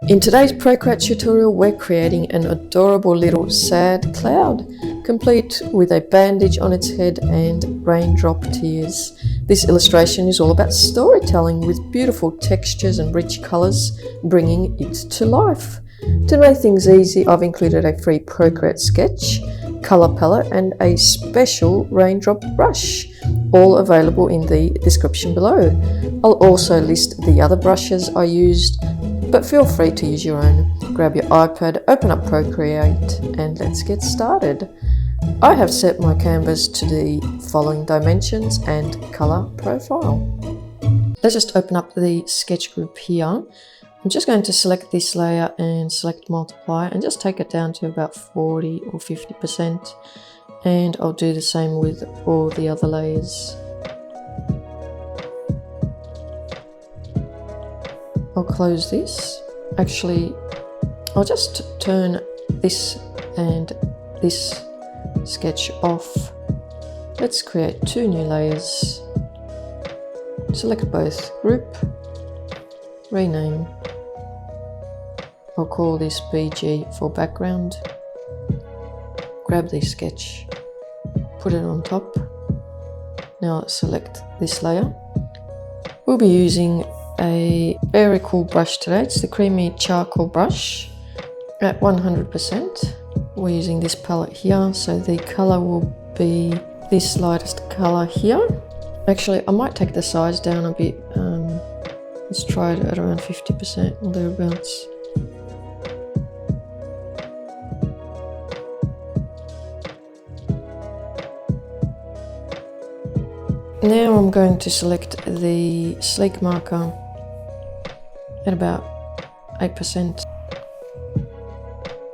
In today's Procreate tutorial, we're creating an adorable little sad cloud, complete with a bandage on its head and raindrop tears. This illustration is all about storytelling with beautiful textures and rich colours, bringing it to life. To make things easy, I've included a free Procreate sketch, colour palette and a special raindrop brush, all available in the description below. I'll also list the other brushes I used, but feel free to use your own. Grab your iPad, open up Procreate, and let's get started. I have set my canvas to the following dimensions and colour profile. Let's just open up the sketch group here. I'm just going to select this layer and select multiply and just take it down to about 40 or 50%. And I'll do the same with all the other layers. I'll close this. Actually, I'll just turn this and this sketch off. Let's create two new layers. Select both, group, rename. I'll call this BG for background. Grab the sketch, put it on top. Now select this layer. We'll be using a very cool brush today. It's the creamy charcoal brush at 100%. We're using this palette here, so the color will be this lightest color here. Actually, I might take the size down a bit. Let's try it at around 50% or thereabouts. Now I'm going to select the sleek marker at about 8%.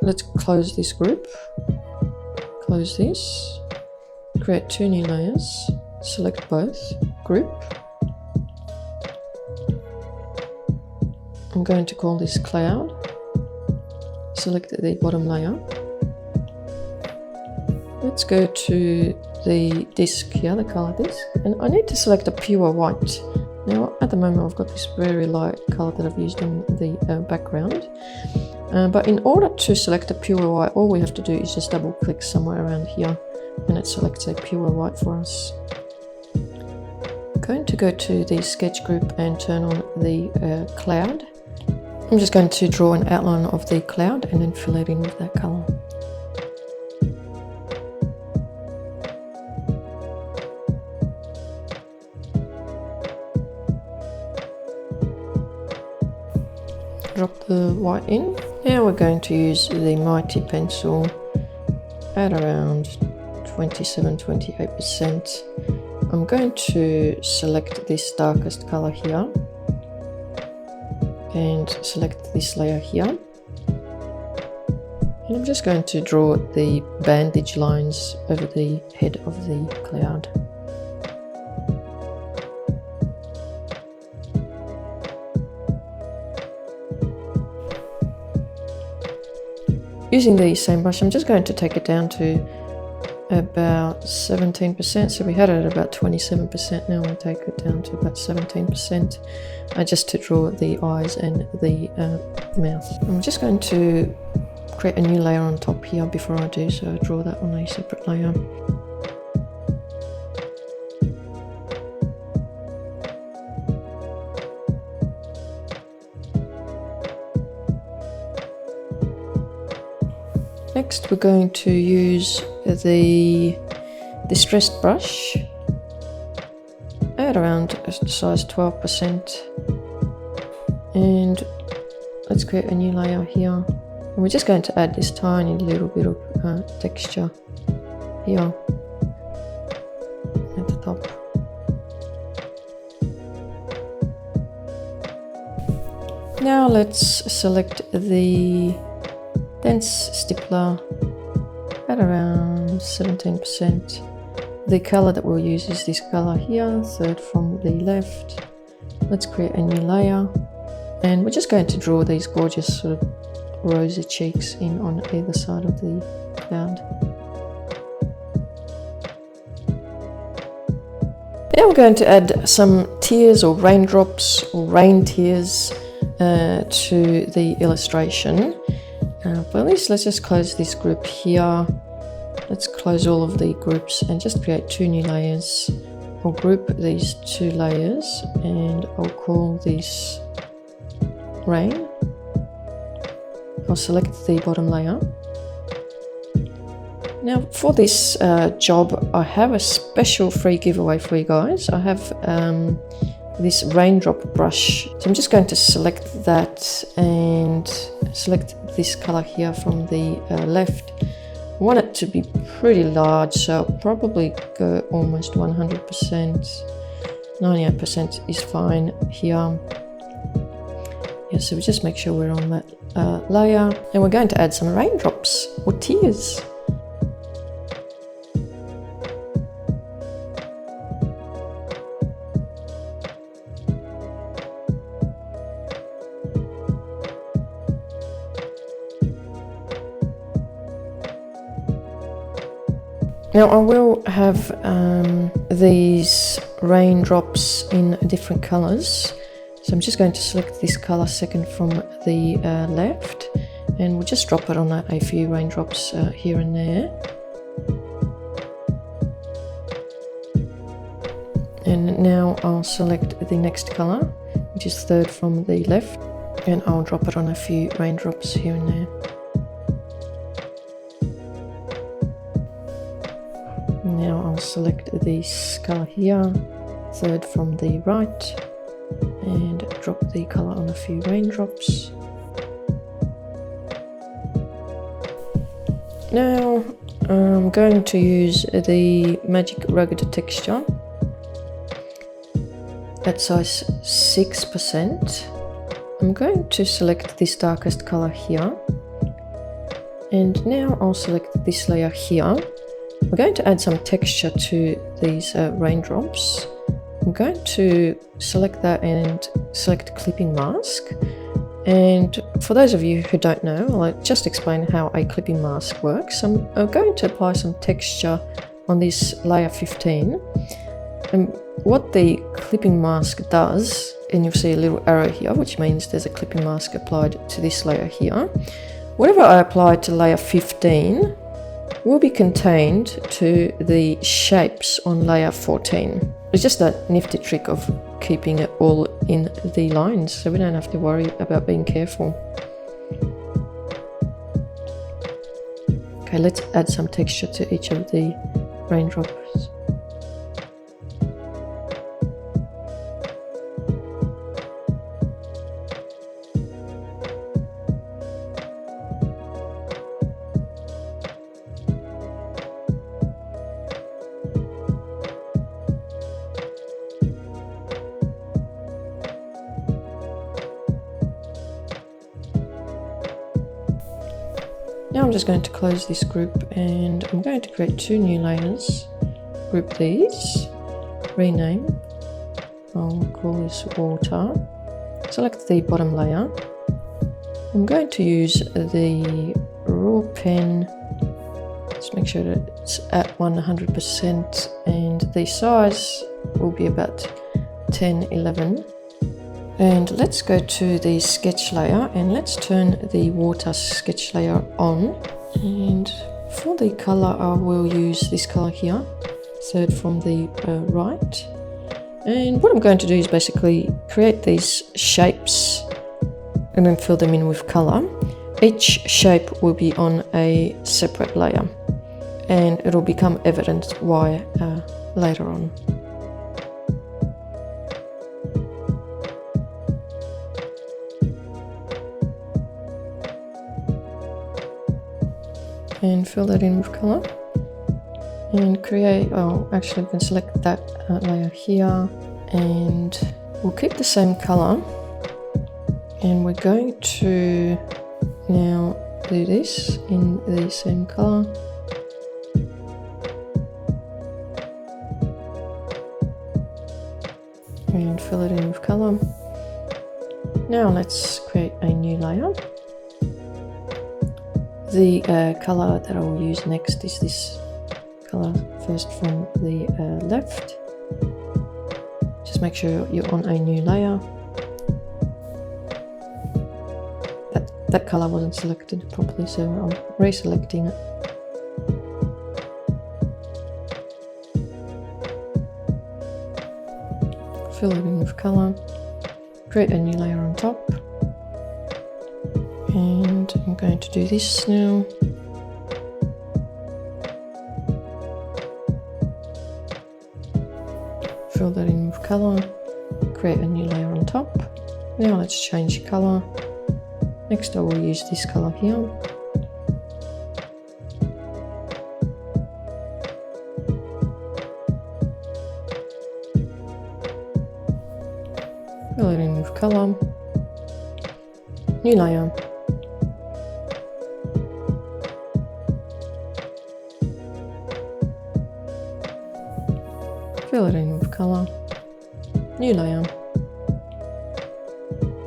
Let's close this group, close this, create two new layers, select both, group. I'm going to call this cloud, select the bottom layer. Let's go to the disc here, the color disc, and I need to select a pure white. Now at the moment I've got this very light color that I've used in the background, but in order to select a pure white, all we have to do is just double click somewhere around here and it selects a pure white for us. I'm going to go to the sketch group and turn on the cloud. I'm just going to draw an outline of the cloud and then fill it in with that color. Drop the white in. Now we're going to use the mighty pencil at around 27-28%. I'm going to select this darkest color here and select this layer here. And I'm just going to draw the bandage lines over the head of the cloud. Using the same brush, I'm just going to take it down to about 17%. So we had it at about 27%. Now I'll take it down to about 17%, just to draw the eyes and the mouth. I'm just going to create a new layer on top here before I do, so I draw that on a separate layer. Next we're going to use the distressed brush at around size 12%, and let's create a new layer here, and we're just going to add this tiny little bit of texture here at the top. Now let's select the dense stippler at around 17%. The color that we'll use is this color here, third from the left. Let's create a new layer, and we're just going to draw these gorgeous sort of rosy cheeks in on either side of the cloud. Now we're going to add some tears or raindrops or rain tears to the illustration. But at least let's just close this group here. Let's close all of the groups and just create 2 new layers. I'll group these 2 layers and I'll call this rain. I'll select the bottom layer. Now for this job, I have a special free giveaway for you guys. I have this raindrop brush. So I'm just going to select that and select this color here from the left. I want it to be pretty large, so I'll probably go almost 100%. 98% is fine here. Yeah, so we just make sure we're on that layer, and we're going to add some raindrops or tears. Now I will have these raindrops in different colors. So I'm just going to select this color second from the left, and we'll just drop it on a few raindrops here and there. And now I'll select the next color, which is third from the left, and I'll drop it on a few raindrops here and there. Now I'll select this color here, third from the right, and drop the color on a few raindrops. Now I'm going to use the Magic Rugged texture at size 6%. I'm going to select this darkest color here, and now I'll select this layer here. We're going to add some texture to these raindrops. I'm going to select that and select clipping mask. And for those of you who don't know, I'll just explain how a clipping mask works. I'm going to apply some texture on this layer 15. And what the clipping mask does, and you'll see a little arrow here, which means there's a clipping mask applied to this layer here. Whatever I apply to layer 15 will be contained to the shapes on layer 14. It's just a nifty trick of keeping it all in the lines, so we don't have to worry about being careful. Okay, let's add some texture to each of the raindrops. Now I'm just going to close this group, and I'm going to create 2 new layers. Group these, rename, I'll call this water. Select the bottom layer. I'm going to use the raw pen. Let's make sure that it's at 100%, and the size will be about 1011. And let's go to the sketch layer, and let's turn the water sketch layer on. And for the color, I will use this color here, third from the right. And what I'm going to do is basically create these shapes and then fill them in with color. Each shape will be on a separate layer, and it'll become evident why later on. And fill that in with color, and create, actually we can select that layer here, and we'll keep the same color, and we're going to now do this in the same color. And fill it in with color. Now let's create a new layer. The color that I will use next is this color, first from the left. Just make sure you're on a new layer. that color wasn't selected properly, so I'm reselecting it. Fill it in with color, create a new layer on top, and I'm going to do this now. Fill that in with color, create a new layer on top. Now let's change color. Next I will use this color here. Fill it in with color, new layer. Fill it in with color, new layer.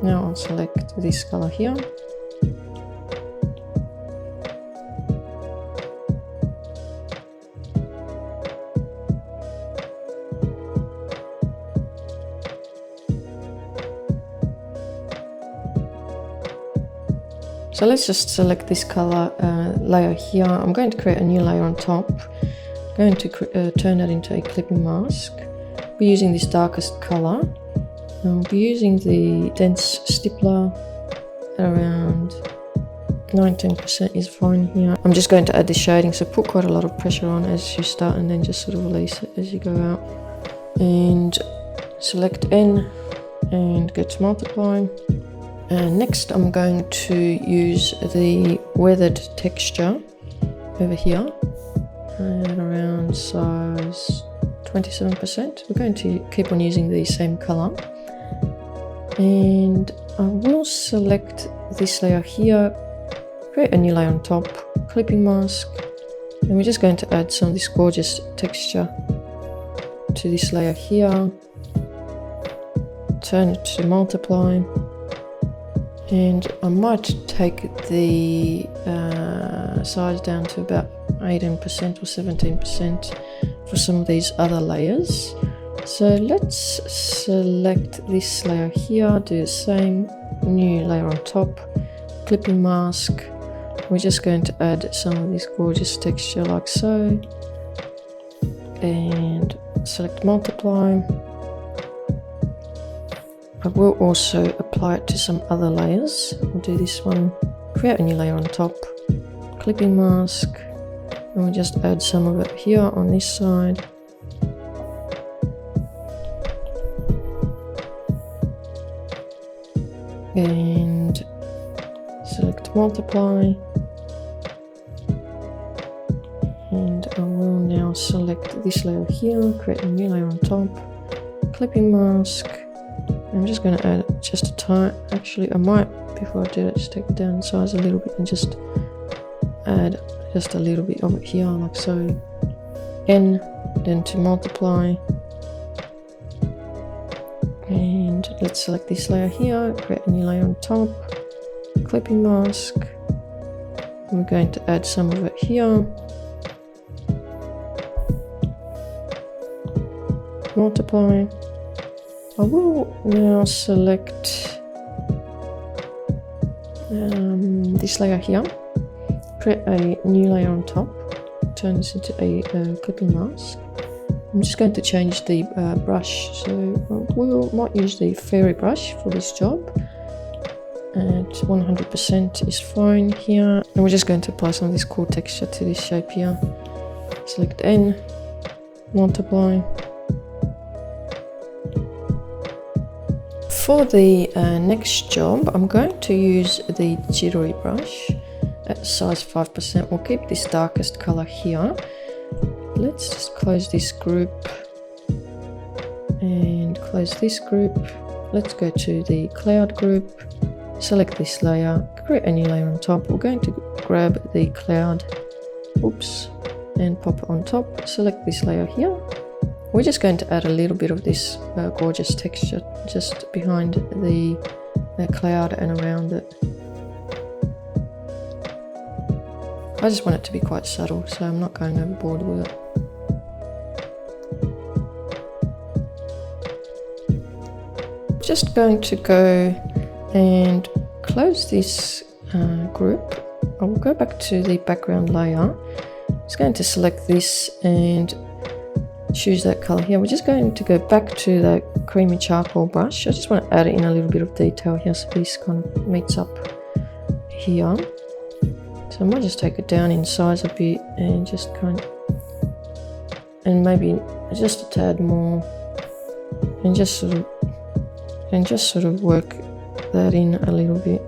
Now I'll select this color here. So let's just select this color layer here. I'm going to create a new layer on top. I'm going to turn that into a clipping mask. I'll be using this darkest color. I'll be using the dense stippler at around 19% is fine here. I'm just going to add the shading, so put quite a lot of pressure on as you start and then just sort of release it as you go out. And select N and go to multiply. And next I'm going to use the weathered texture over here at around size 27%. We're going to keep on using the same color. And I will select this layer here, create a new layer on top, clipping mask, and we're just going to add some of this gorgeous texture to this layer here. Turn it to multiply. And I might take the size down to about 18% or 17% for some of these other layers. So let's select this layer here, do the same, new layer on top, clipping mask. We're just going to add some of this gorgeous texture like so. And select multiply. I will also apply it to some other layers. We'll do this one, create a new layer on top, clipping mask, and we'll just add some of it here on this side. And select multiply. And I will now select this layer here, create a new layer on top, clipping mask. I'm just going to add just a tiny, actually I might, before I do that, just take it down in size a little bit and just add just a little bit of it here like so. N, then to multiply. And let's select this layer here, create a new layer on top, clipping mask. We're going to add some of it here. Multiply. I will now select this layer here, create a new layer on top, turn this into a clipping mask. I'm just going to change the brush, so we might use the fairy brush for this job. At 100% is fine here, and we're just going to apply some of this cool texture to this shape here. Select N, multiply. For the next job, I'm going to use the jittery brush at size 5%. We'll keep this darkest color here. Let's just close this group and close this group. Let's go to the cloud group, select this layer, create a new layer on top. We're going to grab the cloud, oops, and pop it on top. Select this layer here. We're just going to add a little bit of this gorgeous texture just behind the cloud and around it. I just want it to be quite subtle, so I'm not going overboard with it. Just going to go and close this group, I will go back to the background layer. I'm just going to select this and choose that color here. We're just going to go back to the creamy charcoal brush. I just want to add in a little bit of detail here so this kind of meets up here. So I might just take it down in size a bit and just and maybe just a tad more, and just sort of work that in a little bit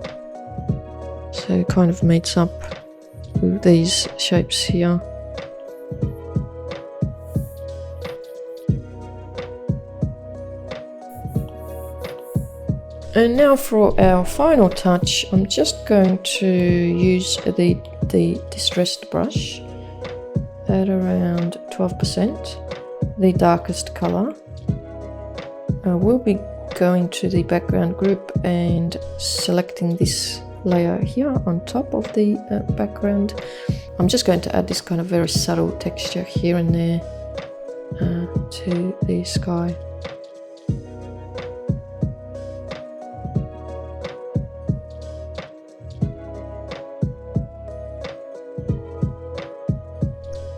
so it kind of meets up with these shapes here. And now for our final touch, I'm just going to use the distressed brush at around 12%, the darkest color. We'll be going to the background group and selecting this layer here on top of the background. I'm just going to add this kind of very subtle texture here and there to the sky.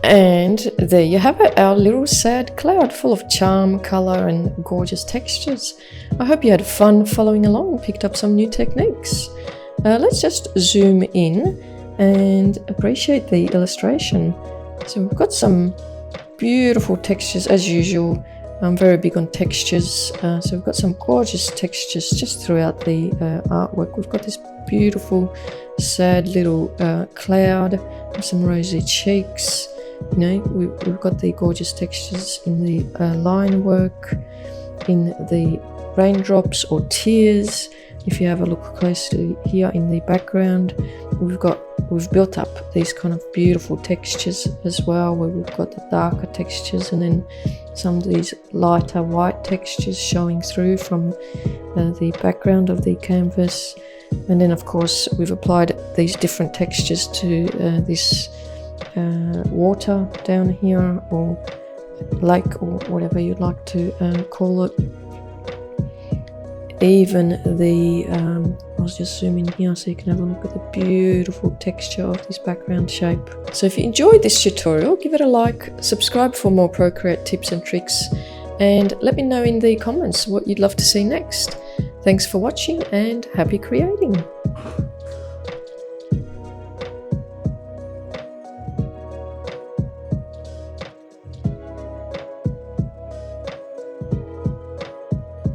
And there you have it, our little sad cloud full of charm, colour and gorgeous textures. I hope you had fun following along and picked up some new techniques. Let's just zoom in and appreciate the illustration. So we've got some beautiful textures as usual. I'm very big on textures, so we've got some gorgeous textures just throughout the artwork. We've got this beautiful sad little cloud with some rosy cheeks. You know, we've got the gorgeous textures in the line work, in the raindrops or tears. If you have a look closely here in the background, we've built up these kind of beautiful textures as well, where we've got the darker textures and then some of these lighter white textures showing through from the background of the canvas. And then of course we've applied these different textures to this water down here, or lake, or whatever you'd like to call it. Even the I'll just zoom in here so you can have a look at the beautiful texture of this background shape. So if you enjoyed this tutorial, give it a like, subscribe for more Procreate tips and tricks, and let me know in the comments what you'd love to see next. Thanks for watching and happy creating!